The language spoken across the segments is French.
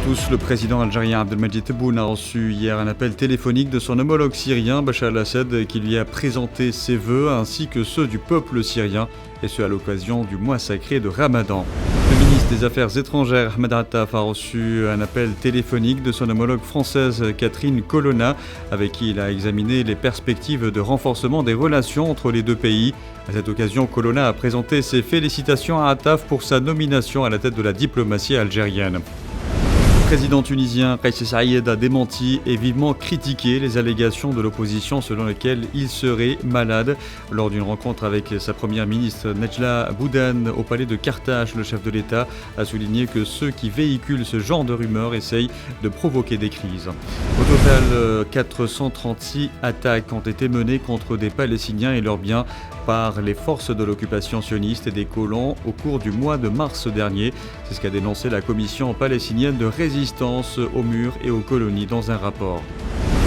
tous, le président algérien Abdelmadjid Tebboune a reçu hier un appel téléphonique de son homologue syrien Bachar el-Assad qui lui a présenté ses vœux ainsi que ceux du peuple syrien, et ce à l'occasion du mois sacré de Ramadan. Le ministre des Affaires étrangères Ahmed Attaf a reçu un appel téléphonique de son homologue française Catherine Colonna, avec qui il a examiné les perspectives de renforcement des relations entre les deux pays. À cette occasion, Colonna a présenté ses félicitations à Attaf pour sa nomination à la tête de la diplomatie algérienne. Le président tunisien Kais Saied a démenti et vivement critiqué les allégations de l'opposition selon lesquelles il serait malade. Lors d'une rencontre avec sa première ministre Nejla Boudane au palais de Carthage, le chef de l'État a souligné que ceux qui véhiculent ce genre de rumeurs essayent de provoquer des crises. Au total, 436 attaques ont été menées contre des Palestiniens et leurs biens par les forces de l'occupation sioniste et des colons au cours du mois de mars dernier. C'est ce qu'a dénoncé la commission palestinienne de résistance aux murs et aux colonies dans un rapport.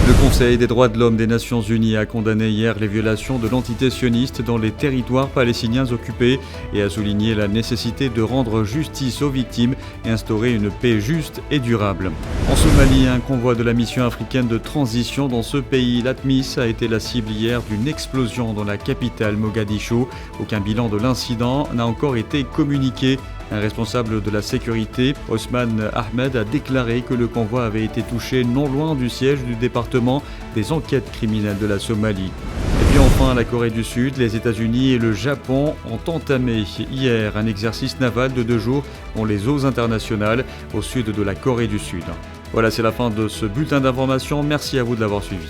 Le Conseil des droits de l'homme des Nations Unies a condamné hier les violations de l'entité sioniste dans les territoires palestiniens occupés et a souligné la nécessité de rendre justice aux victimes et instaurer une paix juste et durable. En Somalie, un convoi de la mission africaine de transition dans ce pays, l'ATMIS, a été la cible hier d'une explosion dans la capitale Mogadiscio. Aucun bilan de l'incident n'a encore été communiqué. Un responsable de la sécurité, Osman Ahmed, a déclaré que le convoi avait été touché non loin du siège du département des enquêtes criminelles de la Somalie. Et puis enfin, la Corée du Sud, les États-Unis et le Japon ont entamé hier un exercice naval de 2 jours dans les eaux internationales au sud de la Corée du Sud. Voilà, c'est la fin de ce bulletin d'information. Merci à vous de l'avoir suivi.